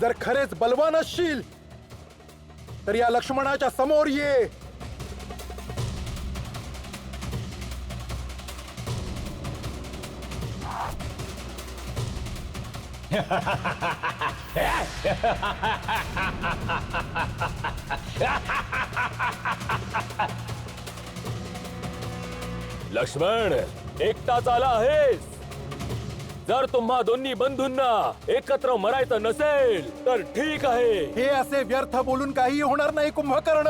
जर खरेच बलवान असशील तर या लक्ष्मणाच्या समोर ये. लक्ष्मण, एकटाच आला आहेस? जर तुम्हा दोन्ही बंधूंना एकत्र मरायचं नसेल तर ठीक आहे. हे असे व्यर्थ बोलून काही होणार नाही कुंभकर्ण.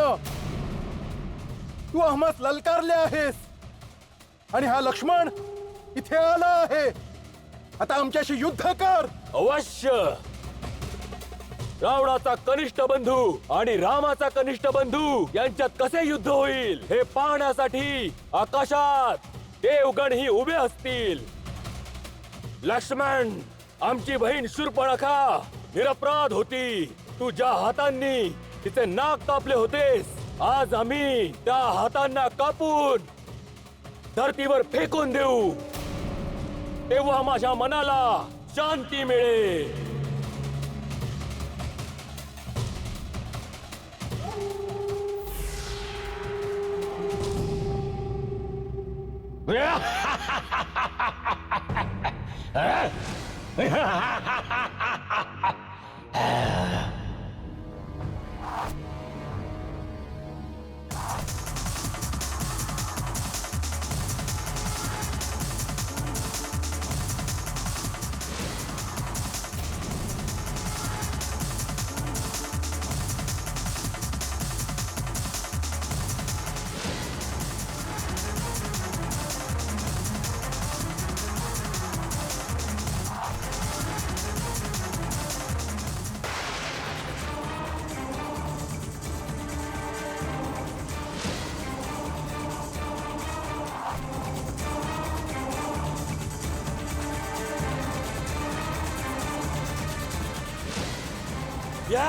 तू आम्हास ललकारले आहेस आणि हा लक्ष्मण इथे आला आहे. आता आमच्याशी युद्ध कर. अवश्य. रावणाचा कनिष्ठ बंधू आणि रामाचा कनिष्ठ बंधू यांच्यात कसे युद्ध होईल हे पाहण्यासाठी आकाशात देवगणही उभे असतील. लक्ष्मण, आमची बहीण शूर्पणखा निरपराध होती. तू ज्या हातांनी तिचे नाक कापले होतेस, आज आम्ही त्या हातांना कापून धरतीवर फेकून देऊ. तेव्हा माझ्या मनाला शांती मिळेल. या!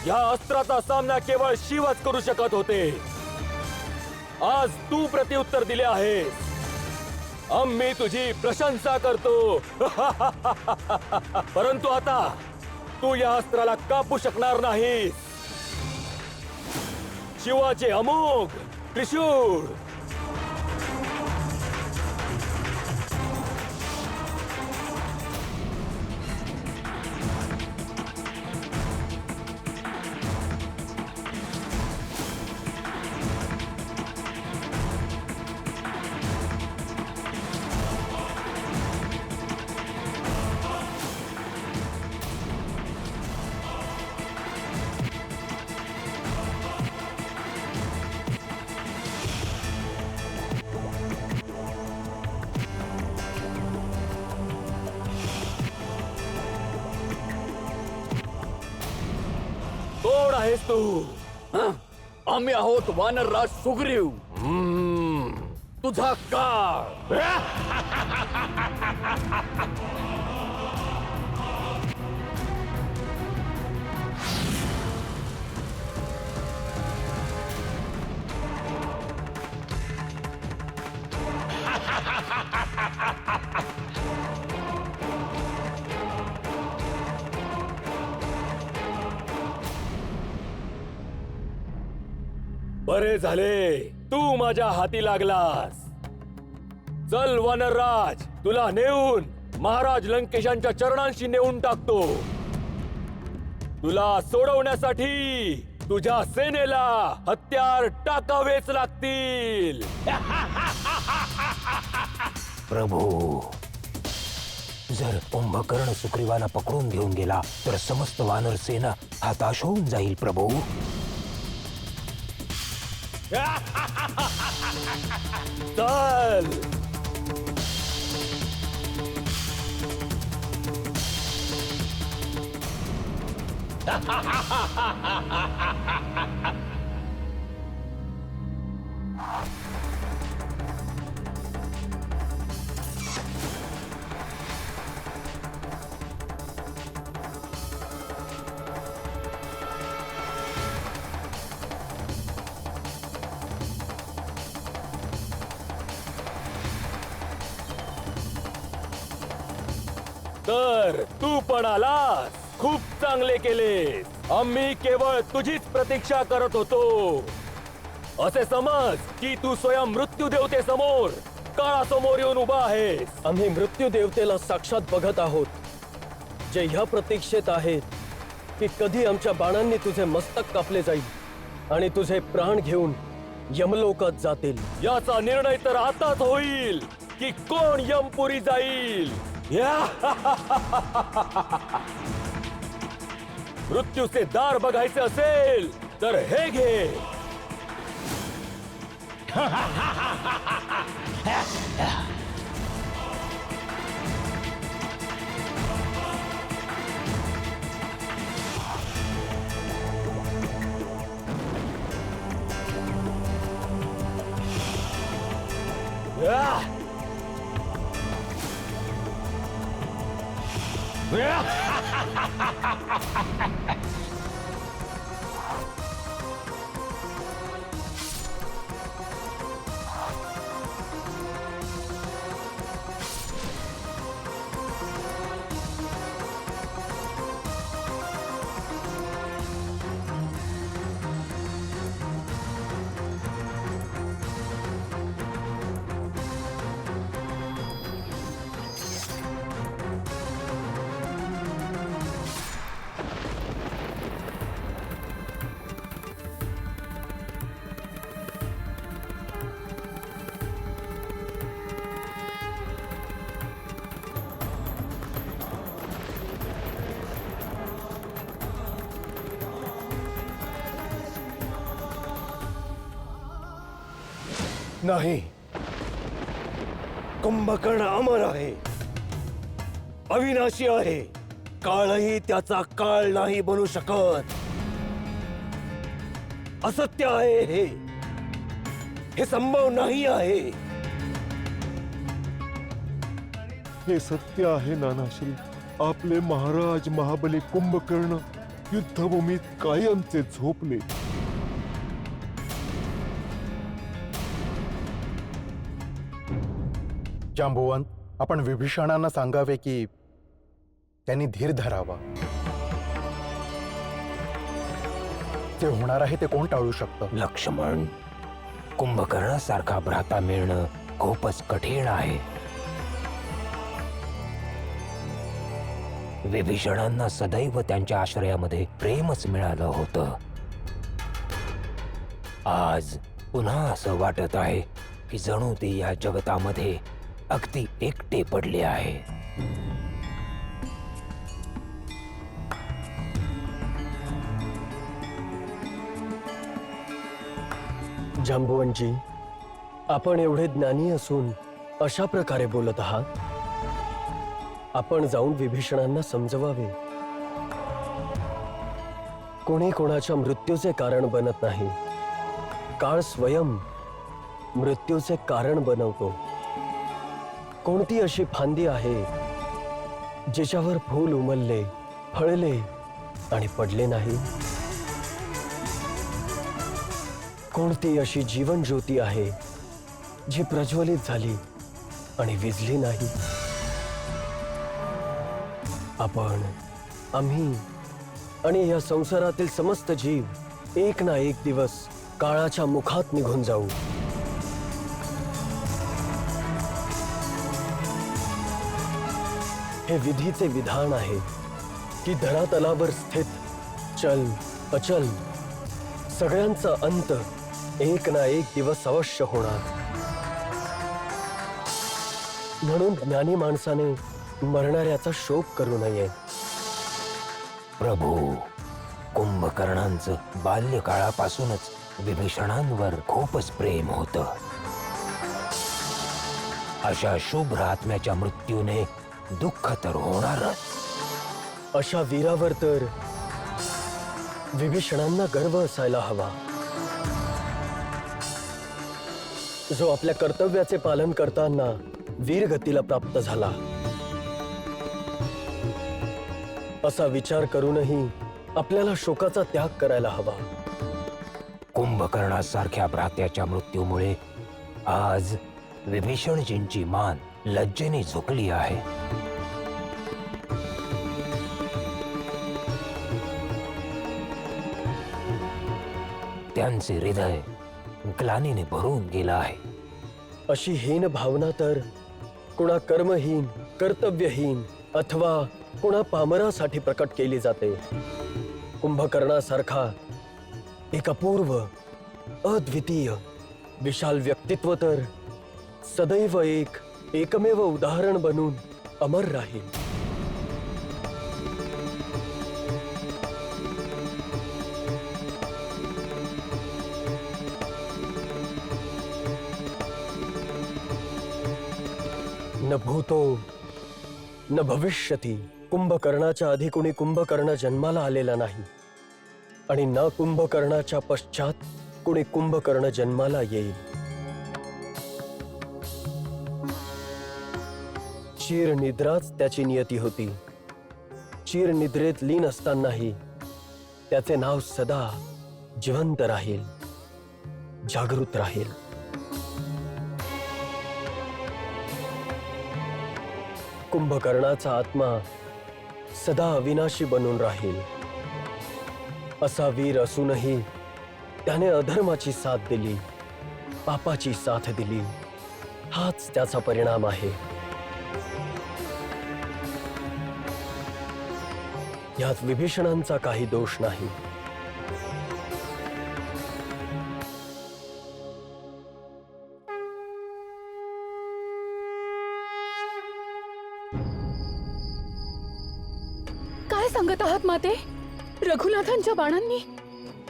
या अस्त्राचा सामना केवळ शिवच करू शकत होते. आज तू प्रत्युत्तर दिले आहेस. आम्ही तुझी प्रशंसा करतो. परंतु आता तू या अस्त्राला कापू शकणार नाहीस. शिवाचे अमोघ त्रिशूळ. कोण आहेस तू? आम्ही आहोत वानरराज सुग्रीव. तुझा काळ. बरे झाले तू माझ्या हाती लागलास. चल वानरराज, तुला नेऊन महाराज लंकेशांच्या चरणांशी नेऊन टाकतो. तुला सोडवण्यासाठी तुझ्या सेनेला हत्यार टाकावेच लागतील. प्रभू, जर कुंभकर्ण सुग्रीवाला पकडून घेऊन गेला तर समस्त वानर सेना हताश होऊन जाईल प्रभू. चल. तर तू पण आलास. खूप चांगले केले. आम्ही केवळ तुझीच प्रतीक्षा करत होतो. असे समज की तू स्वयं मृत्यू देवते समोर काळासमोर येऊन उभा आहेस. आम्ही मृत्यू देवतेला साक्षात बघत आहोत, जे ह्या प्रतीक्षेत आहेत की कधी आमच्या बाणांनी तुझे मस्तक कापले जाईल आणि तुझे प्राण घेऊन यमलोकात जातील. याचा निर्णय तर आताच होईल की कोण यमपुरी जाईल. मृत्यूचे दार बघायचे असेल तर हे घे. नाही, कुंभकर्ण अमर आहे, अविनाशी आहे. काळही त्याचा काळ नाही बनू शकत. असत्य आहे हे संभव नाही आहे. हे सत्य आहे नानाश्री. आपले महाराज महाबली कुंभकर्ण युद्धभूमीत कायमचे झोपले. जांबुवंत, आपण विभीषणांना सांगावे की त्यांनी धीर धरावा. जे होणार आहे ते कोण टाळू शकतं? लक्ष्मण, कुंभकर्णासारखा भ्राता मिळणं खूपच कठीण आहे. विभीषणांना सदैव त्यांच्या आश्रयामध्ये प्रेमच मिळालं होतं. आज पुन्हा असं वाटत आहे की जणू ते या जगतामध्ये अगदी एकटे पडले आहे. जांबुवंतजी, आपण एवढे ज्ञानी असून अशा प्रकारे बोलत आहात. आपण जाऊन विभीषणांना समजवावे. कोणी कोणाच्या मृत्यूचे कारण बनत नाही. काळ स्वयं मृत्यूचे कारण बनवतो. कोणती अशी फांदी आहे जिच्यावर फूल उमलले, फळले आणि पडले नाही? कोणती अशी जीवन ज्योती आहे जी प्रज्वलित झाली आणि विझली नाही? आपण, आम्ही आणि या संसारातील समस्त जीव एक ना एक दिवस काळाच्या मुखात निघून जाऊ. हे विधीचे विधान आहे की धरातलावर स्थित चल अचल सगळ्यांचा अंत एक ना एक दिवस अवश्य होणार. म्हणून ज्ञानी माणसाने मरणाऱ्याचा शोक करू नये. प्रभू, कुंभकर्णांचं बाल्यकाळापासूनच विभीषणांवर खूपच प्रेम होतं. अशा शुभ्र आत्म्याच्या मृत्यूने दुःख तर होणारच. अशा वीरावर तर विभीषणांना गर्व असायला हवा, जो आपल्या कर्तव्याचे पालन करताना वीरगतीला प्राप्त झाला. असा विचार करूनही आपल्याला शोकाचा त्याग करायला हवा. कुंभकर्णासारख्या भ्रात्याच्या मृत्यूमुळे आज विभीषणजींची मान लज्जेने झुकली आहे. त्यांचे हृदय ग्लानीने भरून गेलं आहे. अशी हीन भावना तर कुणा कर्महीन, कर्तव्यहीन अथवा कुणा पामरासाठी प्रकट केली जाते. कुंभकर्णासारखा एक अपूर्व, अद्वितीय, विशाल व्यक्तित्व तर सदैव एकमेव उदाहरण बनून अमर राहील. न भूतो न भविष्यती. कुंभकर्णाच्या आधी कुणी कुंभकर्ण जन्माला आलेला नाही आणि न कुंभकर्णाच्या पश्चात कुणी कुंभकर्ण जन्माला येईल. चिरनिद्राच त्याची नियती होती. चिरनिद्रेत लीन असतानाही त्याचे नाव सदा जिवंत राहील, जागृत राहील. कुंभकर्णाचा आत्मा सदा अविनाशी बनून राहील. असा वीर असूनही त्याने अधर्माची साथ दिली, पापाची साथ दिली. हाच त्याचा परिणाम आहे. यात विभीषणांचा काही दोष नाही. काय सांगत आहात माते? रघुनाथांच्या बाणांनी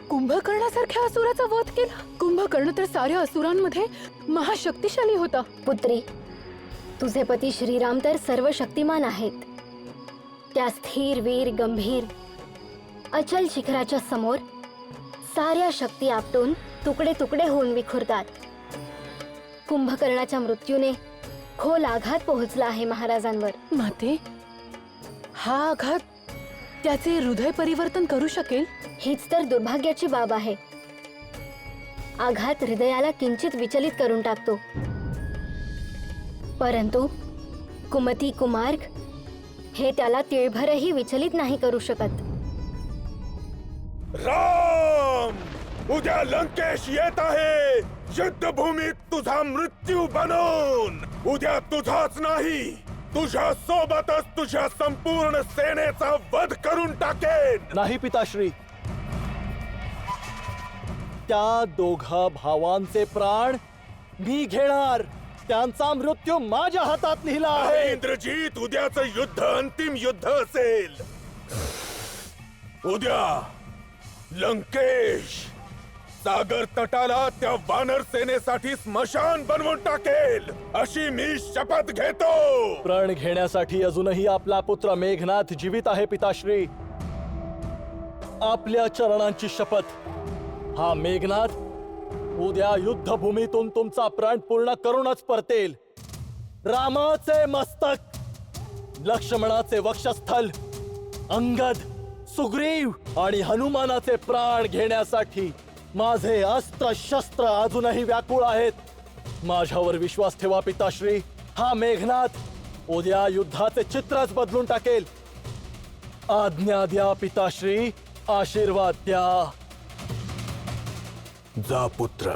कुंभकर्णासारख्या असुराचा वध केला. कुंभकर्ण तर साऱ्या असुरांमध्ये महाशक्तिशाली होता. पुत्री, तुझे पती श्रीराम तर सर्व शक्तिमान आहेत. त्या स्थिर, वीर, गंभीर, अचल शिखराच्या समोर साऱ्या शक्ती आपटून तुकडे तुकडे होऊन विखुरतात. कुंभकर्णाच्या मृत्यूने खोल आघात पोहोचला आहे महाराजांवर. माते, हा आघात त्याचे हृदय परिवर्तन करू शकेल? हीच तर दुर्भाग्याची बाब आहे. आघात हृदयाला किंचित विचलित करून टाकतो, परंतु कुमती कुमार्ग हे त्याला तिळभरही विचलित नाही करू शकत. राम, उद्या लंकेश येत आहे युद्धभूमीत तुझा मृत्यू बनवून. उद्या तुझाच नाही, तुझ्या सोबतच तुझ्या संपूर्ण सेनेचा वध करून टाकेन. नाही पिताश्री, त्या दोघा भावांचे प्राण मी घेणार. त्यांचा मृत्यू माझ्या हातात लिहिला आहे. इंद्रजीत, उद्याचं युद्ध अंतिम युद्ध असेल. उद्या लंकेश सागर तटाला त्या वानर सेनेसाठी स्मशान बनवून टाकेल, अशी मी शपथ घेतो. प्रण घेण्यासाठी अजूनही आपला पुत्र मेघनाथ जीवित आहे पिताश्री. आपल्या चरणांची शपथ. हा मेघनाथ उद्या युद्धभूमीतून तुमचा प्राण पूर्ण करूनच परतेल. रामाचे मस्तक, लक्ष्मणाचे वक्षस्थल, अंगद, सुग्रीव आणि हनुमानाचे प्राण घेण्यासाठी माझे अस्त्र शस्त्र अजूनही व्याकुळ आहेत. माझ्यावर विश्वास ठेवा पिताश्री. हा मेघनाथ उद्या युद्धाचे चित्रच बदलून टाकेल. आज्ञा द्या पिताश्री, आशीर्वाद द्या. जा पुत्र,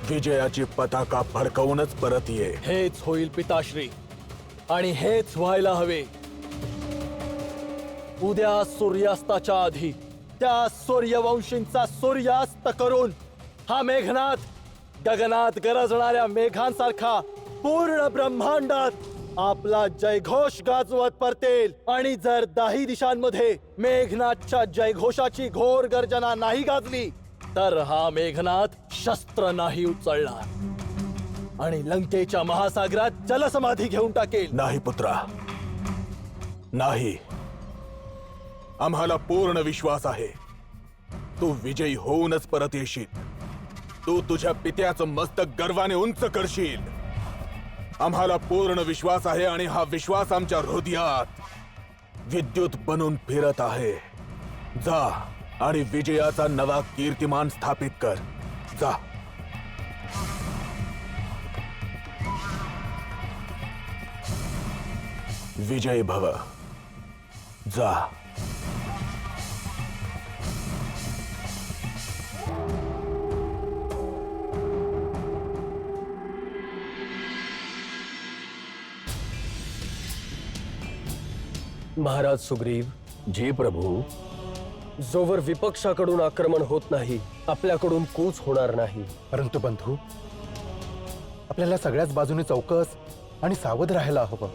विजयाची पताका फडकवूनच परत ये. हेच होईल पिताश्री, आणि हेच व्हायला हवे. उद्या सूर्यास्ताच्या आधी त्या सूर्यवंशींचा सूर्यास्त करून हा मेघनाथ गगनात गरजणाऱ्या मेघांसारखा पूर्ण ब्रह्मांडात आपला जयघोष गाजवत परतेल. आणि जर 10 दिशांमध्ये मेघनाथच्या जयघोषाची घोर गर्जना नाही गाजली तर हा मेघनाथ शस्त्र नाही उचलणार आणि लंकेच्या महासागरात जलसमाधी घेऊन टाकेल. नाही पुत्रा, नाही. आम्हाला पूर्ण विश्वास आहे तू विजयी होऊनच परत येशील. तू तुझ्या पित्याचं मस्तक गर्वाने उंच करशील. आम्हाला पूर्ण विश्वास आहे आणि हा विश्वास आमच्या हृदयात विद्युत बनून फिरत आहे. जा आणि विजयाचा नवा कीर्तिमान स्थापित कर. जा. विजय भव. जा. महाराज सुग्रीव, जी प्रभू. जोवर विपक्षाकडून आक्रमण होत नाही, आपल्याकडून कूच होणार नाही. परंतु बंधू, आपल्याला सगळ्याच बाजूने चौकस आणि सावध राहायला हवं.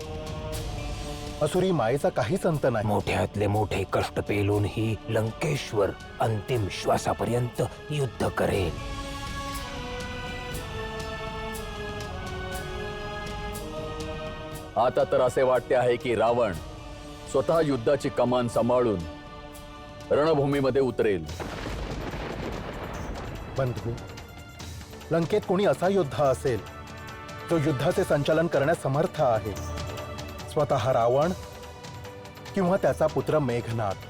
असुरी मायेचा काहीच अंत नाही. मोठ्यातले मोठे कष्ट पेलून ही लंकेश्वर अंतिम श्वासापर्यंत युद्ध करेल. आता तर असे वाटते आहे की रावण स्वतः युद्धाची कमान सांभाळून रणभूमीमध्ये उतरेल. बंधू, लंकेत कोणी असा योद्धा असेल जो युद्धाचे संचालन करण्यास समर्थ आहे, स्वतः रावण किंवा त्याचा पुत्र मेघनाद.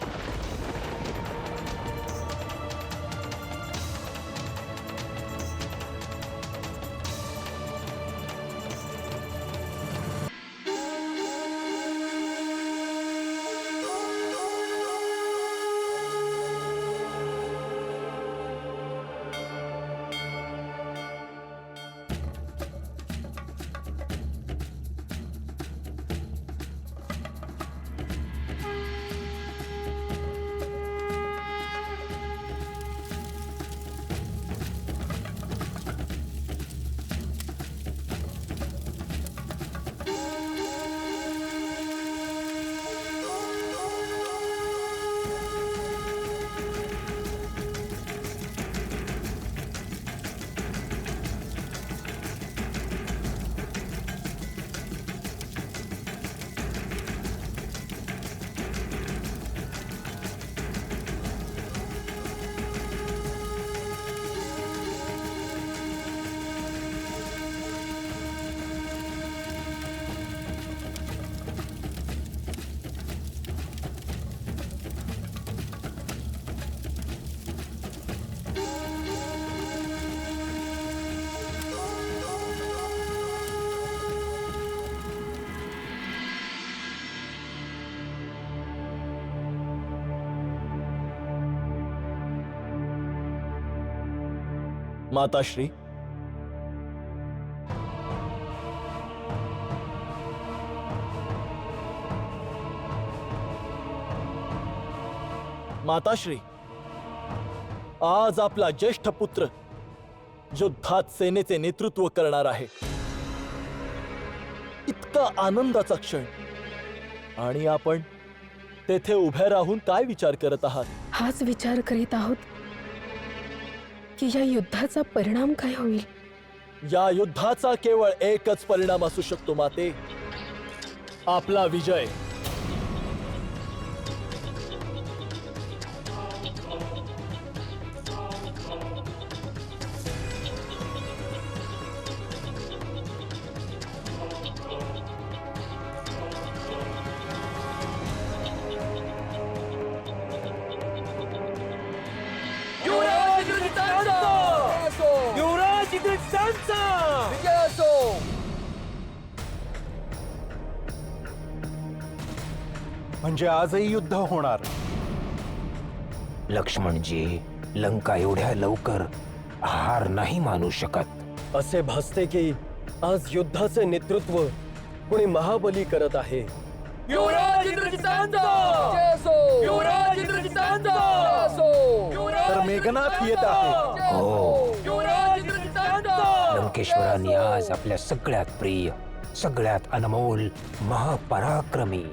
माताश्री, माताश्री, आज आपला ज्येष्ठ पुत्र युद्धात सेनेचे नेतृत्व करणार आहे. इतका आनंदाचा क्षण, आणि आपण तेथे उभे राहून काय विचार करत आहात? हाच विचार करीत आहोत की या युद्धाचा परिणाम काय होईल. या युद्धाचा केवळ एकच परिणाम असू शकतो माते, आपला विजय. म्हणजे आजही युद्ध होणार. लक्ष्मणजी, लंका एवढ्या लवकर हार नाही मानू शकत. असे भासते की आज युद्धाचे नेतृत्व कोणी महाबली करत आहे. तर मेघनाथ येत आहे. हो, लंकेश्वरांनी आज आपल्या सगळ्यात प्रिय, सगळ्यात अनमोल, महापराक्रमी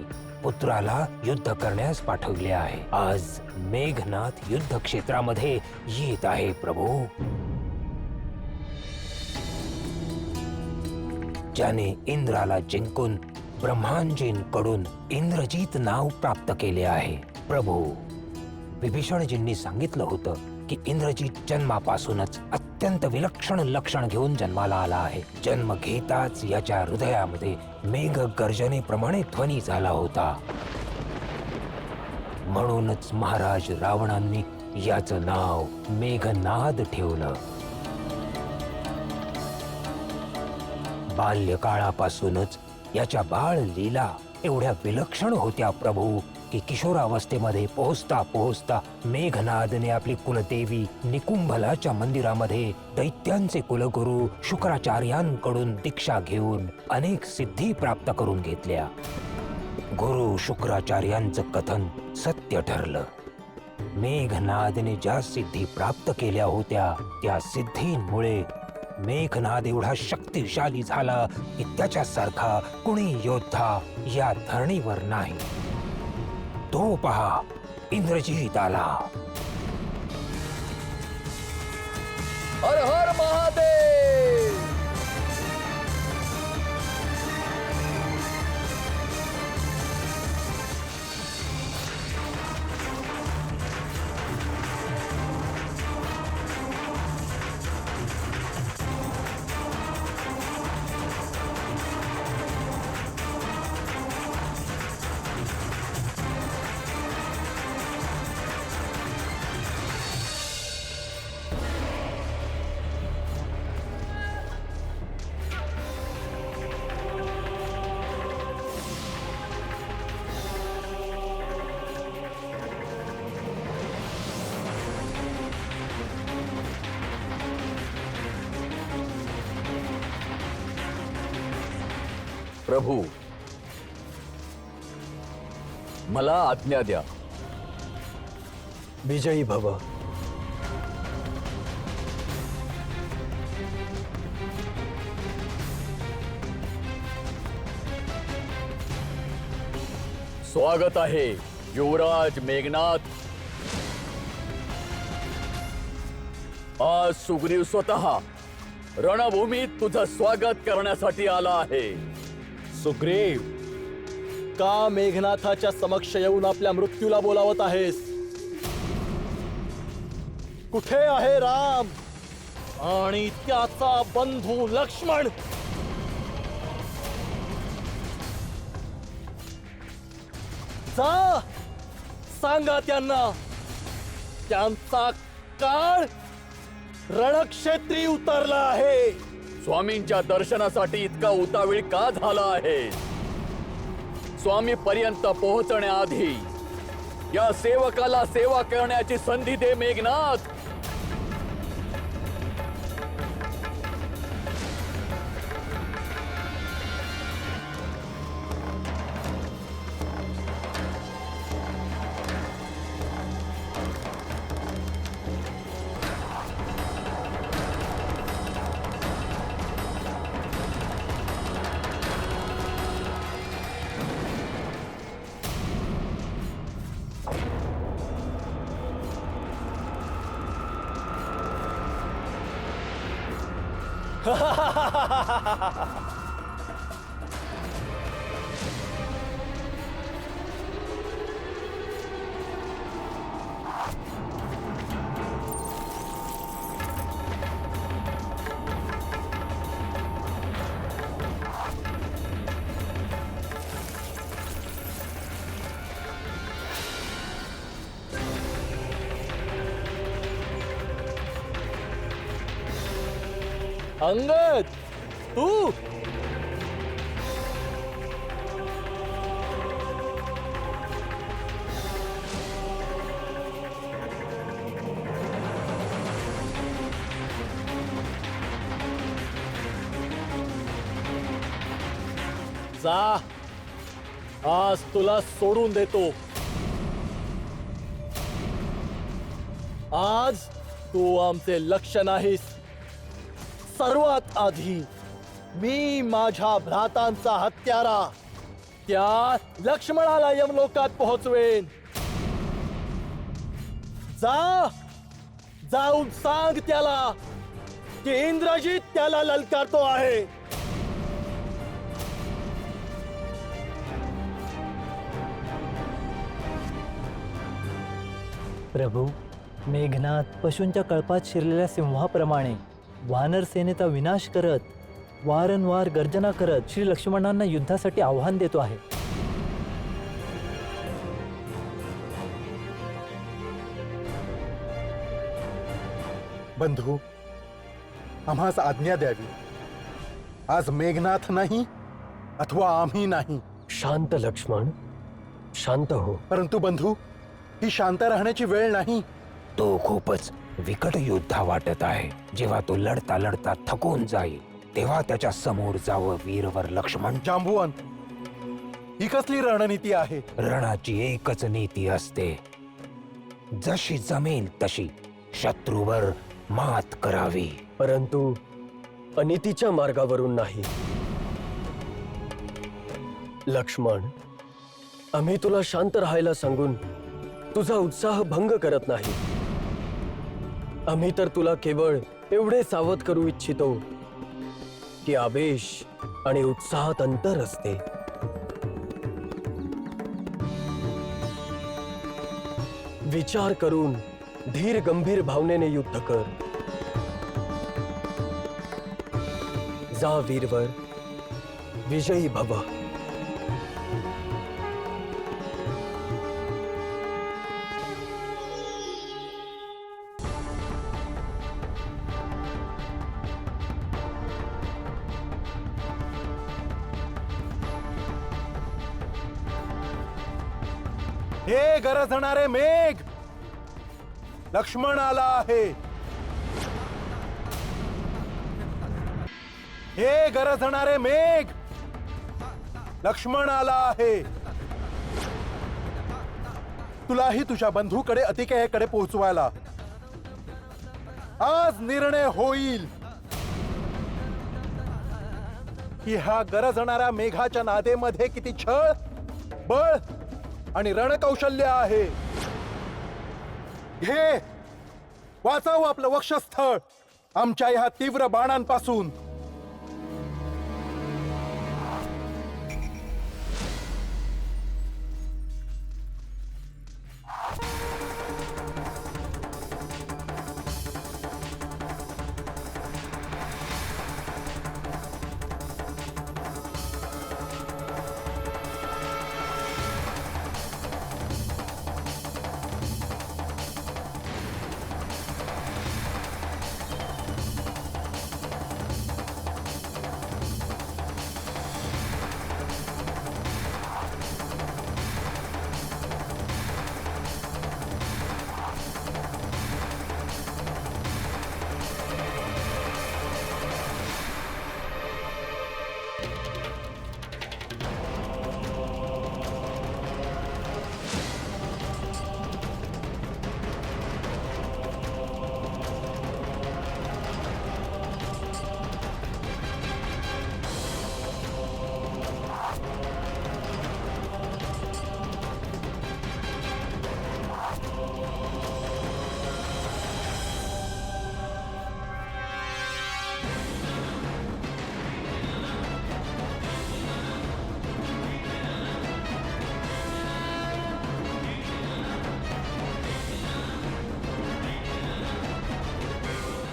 पुत्राला युद्ध करण्यास पाठवले आहे. आज मेघनाथ युद्ध क्षेत्रामध्ये येत आहे प्रभू. ज्याने इंद्राला जिंकून ब्रह्मांजींकडून इंद्रजीत नाव प्राप्त केले आहे. प्रभू, विभीषणजींनी सांगितलं होतं की इंद्रजीत जन्मापासूनच अत्यंत विलक्षण लक्षण घेऊन जन्माला आला आहे. जन्म घेताच याच्या हृदयामध्ये मेघ गर्जनेप्रमाणे ध्वनी झाला होता. म्हणूनच महाराज रावणांनी याचं नाव मेघनाद ठेवलं. बाल्यकाळापासूनच याच्या बाळ लीला एवढ्या विलक्षण होत्या प्रभू की किशोरावस्थेमध्ये पोहोचता पोहोचता मेघनादने आपली कुलदेवी निकुंभलाच्या मंदिरामध्ये दैत्यांचे कुलगुरू शुक्राचार्यांकडून दीक्षा घेऊन अनेक सिद्धी प्राप्त करून घेतल्या. गुरु शुक्राचार्यांचं कथन सत्य ठरलं. मेघनादने ज्या सिद्धी प्राप्त केल्या होत्या त्या सिद्धींमुळे मेघनाद एवढा शक्तिशाली झाला की त्याच्यासारखा कुणी योद्धा या धरणीवर नाही. तो पहा, इंद्रजीत आला. हर हर महादेव. प्रभू, मला आज्ञा द्या. विजयी भव. स्वागत आहे युवराज मेघनाथ. आज सुग्रीव स्वतः रणभूमीत तुझं स्वागत करण्यासाठी आला आहे. सुग्रीव, का मेघनाथाच्या समक्ष येऊन आपल्या मृत्यूला बोलावत आहेस? कुठे आहे राम आणि त्याचा बंधू लक्ष्मण? जा, सांगा त्यांना त्यांचा काळ रणक्षेत्री उतरला आहे. स्वामींच्या दर्शनासाठी इतका उतावीळ का झाला आहे? स्वामी पर्यंत पोहोचण्याआधी या सेवकाला सेवा करण्याची संधी दे मेघनाथ. अंगद, तू? जा, आज तुला सोडून देतो. आज तू आमचे लक्ष नाहीस. सर्वात आधी मी माझ्या भ्रातांचा हत्यारा त्या लक्ष्मणाला यमलोकात पोहोचवेन. जा, जाऊन सांग त्याला की इंद्रजित त्याला ललकारतो आहे. प्रभू, मेघनाथ पशूंच्या कळपात शिरलेल्या सिंहाप्रमाणे वानर सेनेचा विनाश करत वारंवार गर्जना करत श्री लक्ष्मणांना युद्धासाठी आव्हान देतो आहे. बंधू, आम्हास आज्ञा द्यावी. आज मेघनाथ नाही अथवा आम्ही नाही. शांत लक्ष्मण, शांत हो. परंतु बंधू, ही शांत राहण्याची वेळ नाही. तो खूपच विकट योद्धा वाटत आहे. जेव्हा तो लढता लढता थकून जाईल तेव्हा त्याच्या समोर जावं वीरवर लक्ष्मण. जांबुवंत, ही कसली रणनीती आहे? रणाची एकच नीती असते, जशी जमेल तशी शत्रूवर मात करावी. परंतु अनितीच्या मार्गावरून नाही. लक्ष्मण, आम्ही तुला शांत राहायला सांगून तुझा उत्साह भंग करत नाही. आम्ही तर तुला केवळ एवढे सावध करू इच्छितो की आवेश आणि उत्साहात अंतर असते. विचार करून धीर गंभीर भावनेने युद्ध कर. जा वीरवर, विजयी भव. हे गरजणारे मेघ, लक्ष्मण आला आहे. हे गरजणारे मेघ, लक्ष्मण आला आहे. तुलाही तुझ्या बंधूकडे अतिकेयकडे पोहोचवायला आज निर्णय होईल की हा गरजणाऱ्या मेघाच्या नादेमध्ये किती छळ, बळ आणि रणकौशल्य आहे. घे, वाचव आपलं वक्षस्थळ आमच्या ह्या तीव्र बाणांपासून.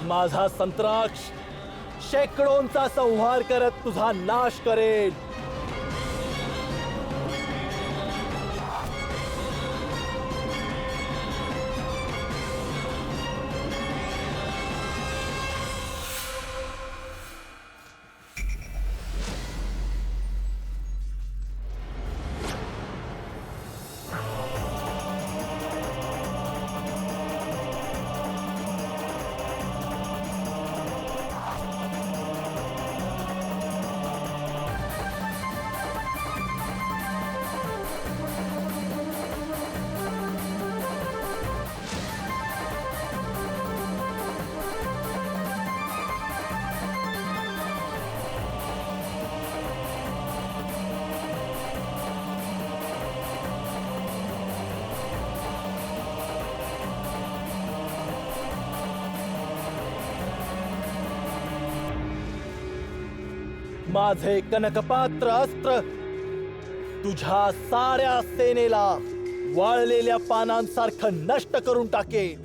माझा संत्राक्ष शेकडोंचा संहार करत तुझा नाश करेल. माझे कनकपात्र अस्त्र तुझ्या साऱ्या सेनेला वाळलेल्या पानांसारखं नष्ट करून टाकेल.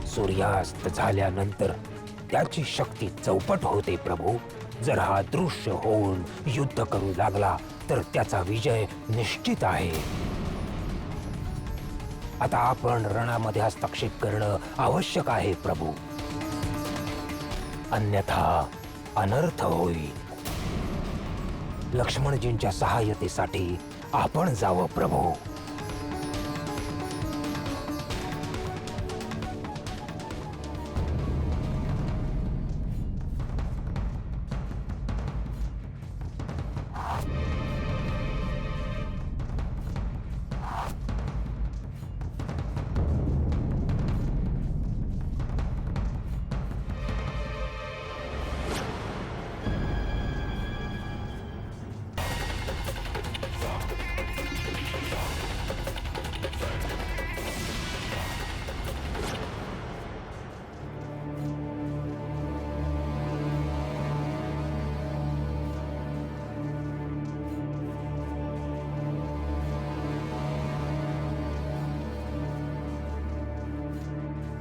सूर्यास्त झाल्यानंतर त्याची शक्ती चौपट होते प्रभू. जर हा दृश्य होऊन युद्ध करू लागला तर त्याचा विजय निश्चित आहे. आता आपण रणामध्ये हस्तक्षेप करणं आवश्यक आहे प्रभू, अन्यथा अनर्थ होईल. लक्ष्मणजींच्या सहाय्यतेसाठी आपण जावं प्रभू.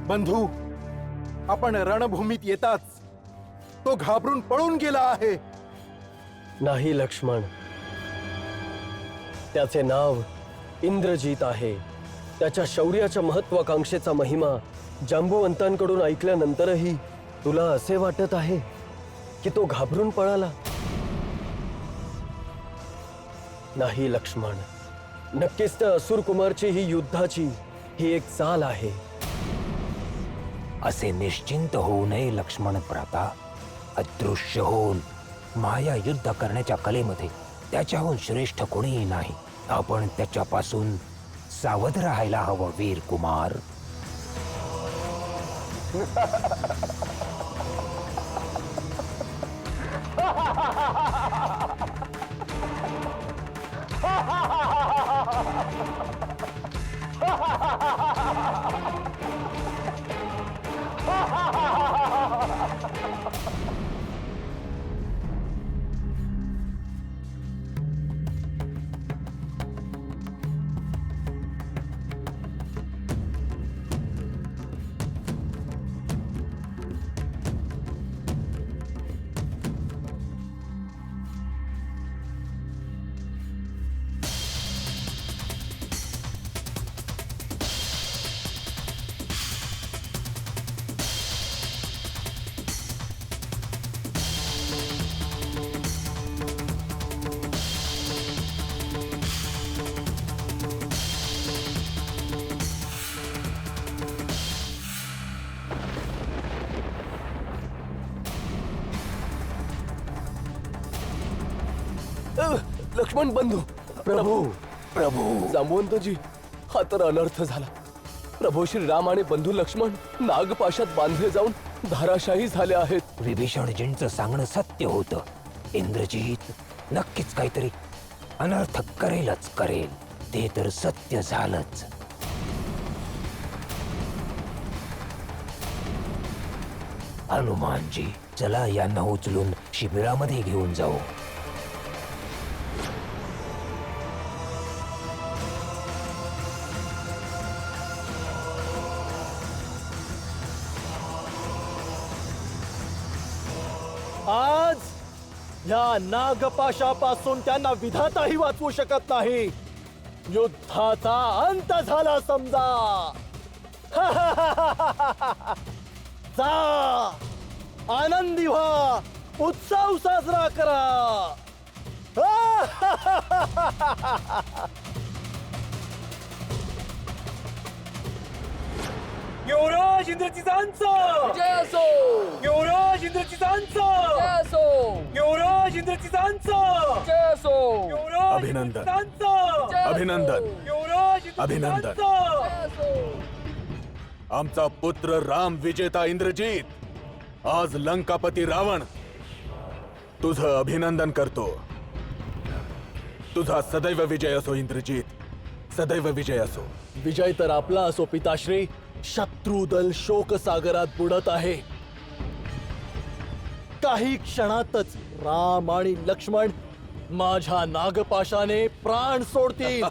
बंधू, आपण रणभूमीत येताच तो घाबरून पळून गेला आहे. नाही लक्ष्मण, त्याचे नाव इंद्रजीत आहे. त्याच्या शौर्याच्या महत्वाकांक्षेचा महिमा जांबुवंतांकडून ऐकल्यानंतरही तुला असे वाटत आहे की तो घाबरून पळाला? नाही लक्ष्मण, नक्कीच त्या असुर कुमारची ही युद्धाची ही एक चाल आहे. असे निश्चिंत होऊ नये लक्ष्मण भ्राता. अदृश्य होऊन माया युद्ध करण्याच्या कलेमध्ये त्याच्याहून श्रेष्ठ कोणीही नाही. आपण त्याच्यापासून सावध राहायला हवं वीर कुमार. लक्ष्मण बंधू, प्रभू प्रभू जांबुवंतजी, हा तर अनर्थ झाला. प्रभू श्रीराम आणि बंधू लक्ष्मण नागपाशात बांधले जाऊन धाराशाही झाले आहेत. विभीषणजींचं सांगणं सत्य होतं. इंद्रजीत नक्कीच काहीतरी अनर्थ करेलच करेल. ते तर सत्य झालंच. हनुमानजी, चला यांना उचलून शिबिरामध्ये घेऊन जाऊ. आज या नागपाशापासून त्यांना विधाताही वाचवू शकत नाही. युद्धाचा अंत झाला समजा. जा, आनंदी व्हा, उत्सव साजरा करा. युवराज इंद्रजितांचा जय असो, युवराज इंद्रजितांचा जय असो, युवराज इंद्रजितांचा जय असो, युवराज अभिनंदन. इंद्रजितांचा जय असो, अभिनंदन. युवराज अभिनंदन. इंद्रजितांचा जय असो. आमचा पुत्र राम विजेता इंद्रजीत, आज लंकापती रावण तुझं अभिनंदन करतो. तुझा सदैव विजय असो इंद्रजीत, सदैव विजय असो. विजय तर आपला असो पिताश्री. शत्रुदल शोकसागरात बुडत आहे. काही क्षणातच राम आणि लक्ष्मण माझ्या नागपाशाने प्राण सोडतील.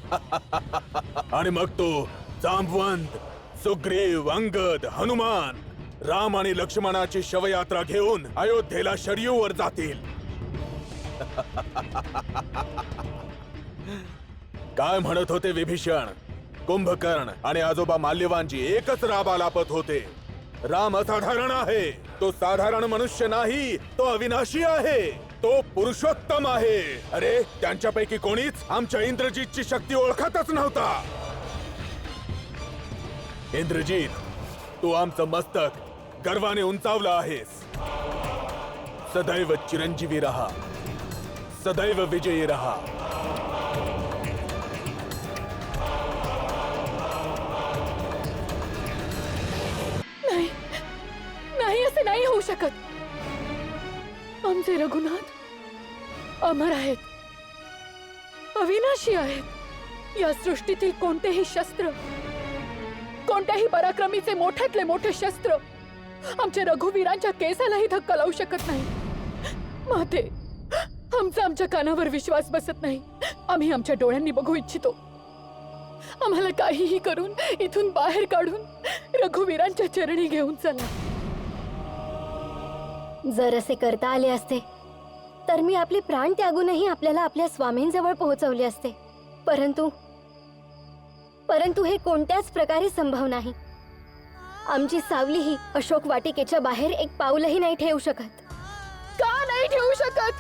आणि मग तो जांबवंत, सुग्रीव, अंगद, हनुमान राम आणि लक्ष्मणाची शवयात्रा घेऊन अयोध्येला शरयूवर जातील. काय म्हणत होते विभीषण? कुंभकर्ण आणि आजोबा माल्यवानजी एकच राबा लापत होते. राम असाधारण आहे. तो साधारण मनुष्य नाही, तो अविनाशी आहे. तो पुरुषोत्तम आहे. अरे त्यांच्यापैकी कोणीच आमच्या इंद्रजीतची शक्ती ओळखतच नव्हता. इंद्रजीत, तू आमचं मस्तक गर्वाने उंचावलं आहेस. सदैव चिरंजीवी रहा, सदैव विजयी रहा. नाही नाही, असे नाही होऊ शकत. आमचे रघुनाथ अमर आहेत, अविनाशी आहेत. या सृष्टीतील कोणतेही शस्त्र, कोणत्याही पराक्रमीचे मोठ्यातले मोठे शस्त्र आमच्या रघुवीरांच्या केसालाही धक्का लावू शकत नाही. माते, आमचा आमच्या कानावर विश्वास बसत नाही. आम्ही आमच्या डोळ्यांनी बघू इच्छितो. आम्हाला काहीही करून इथून बाहेर काढून रघुवीरांच्या चरणी घेऊन चला. जर असे करता आले असते तर मी आपले प्राण त्यागूनही आपल्याला आपल्या स्वामींजवळ पोहोचवले असते. परंतु हे कोणत्याच प्रकारे संभव नाही. आमची सावली ही अशोक वाटिकेच्या बाहेर एक पाऊलही नाही ठेवू शकत. का नाही ठेवू शकत?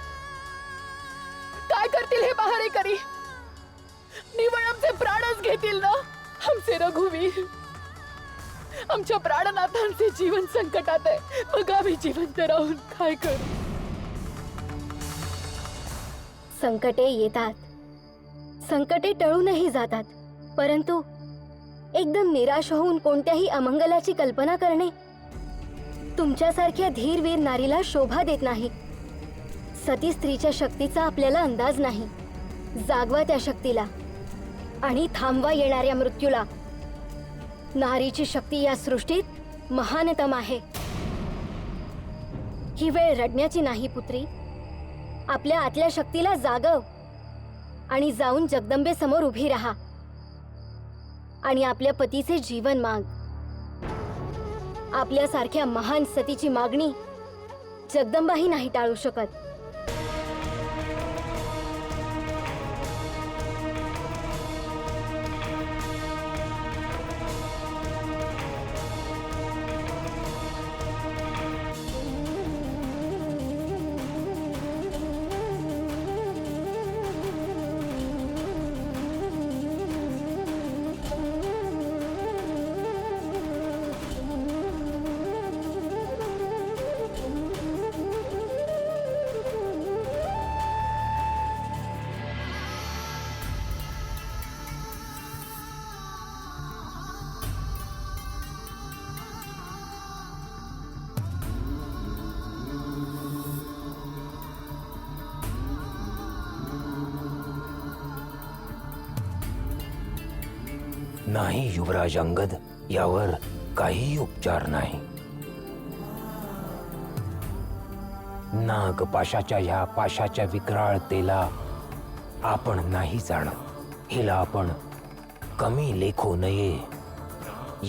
काय करतील हे पहारेकरी? निवळ आमचे प्राणच घेतील ना. आमचे रघुवीर, आमच्या प्राणनाथांचे जीवन संकटात आहे. मग आम्ही जिवंत राहून काय करू? संकटे येतात, संकटे टळूनही जातात. परंतु एकदम निराश होऊन कोणत्याही अमंगलाची कल्पना करणे तुमच्यासारख्या धीरवीर नारीला शोभा देत नाही. सती स्त्रीच्या शक्तीचा आपल्याला अंदाज नाही. जागवा त्या शक्तीला आणि थांबवा येणाऱ्या मृत्यूला. नारीची शक्ती या सृष्टीत महानतम आहे. ही वेळ रडण्याची नाही पुत्री. आपल्या आतल्या शक्तीला जागव आणि जाऊन जगदंबे समोर उभी राहा आणि आपल्या पतीचे जीवन माग. आपल्यासारख्या महान सतीची मागणी जगदंबाही नाही टाळू शकत. नाही युवराज अंगद, यावर काही उपचार नाही. नागपाशाच्या ह्या पाशाच्या विक्राळतेला आपण नाही जाणत. हिला आपण कमी लेखू नये.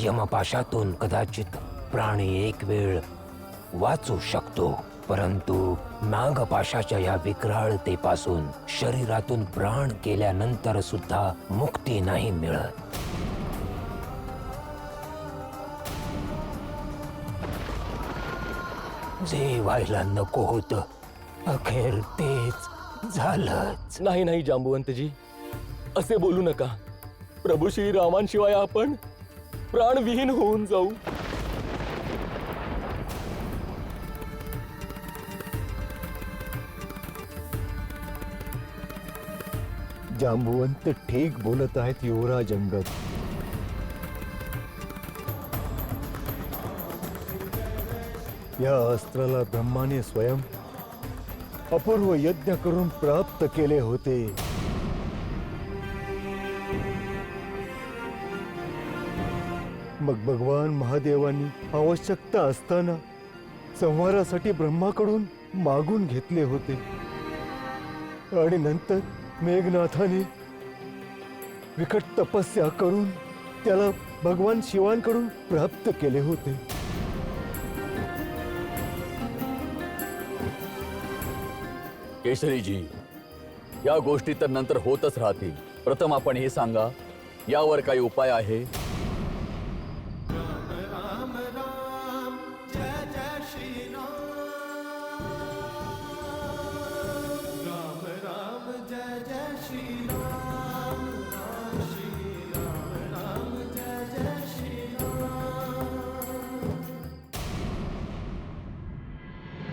यमपाशातून कदाचित प्राणी एक वेळ वाचू शकतो, परंतु नागपाशाच्या या विक्राळतेपासून शरीरातून प्राण गेल्यानंतर सुद्धा मुक्ती नाही मिळत. जे व्हायला नको होतं अखेर तेच झालंच. नाही नाही जांबुवंतजी, असे बोलू नका. प्रभू श्रीरामांशिवाय आपण प्राणविहीन होऊन जाऊ. जांबुवंत ठीक बोलत आहेत युवराज अंगद. या अस्त्राला ब्रह्माने स्वयं अपूर्व यज्ञ करून प्राप्त केले होते. मग भगवान महादेवांनी आवश्यकता असताना संहारासाठी ब्रह्माकडून मागून घेतले होते आणि नंतर मेघनाथाने विकट तपस्या करून त्याला भगवान शिवांकडून प्राप्त केले होते. केशरीजी, या गोष्टी तर नंतर होतच राहतील. प्रथम आपण हे सांगा, यावर काही उपाय आहे?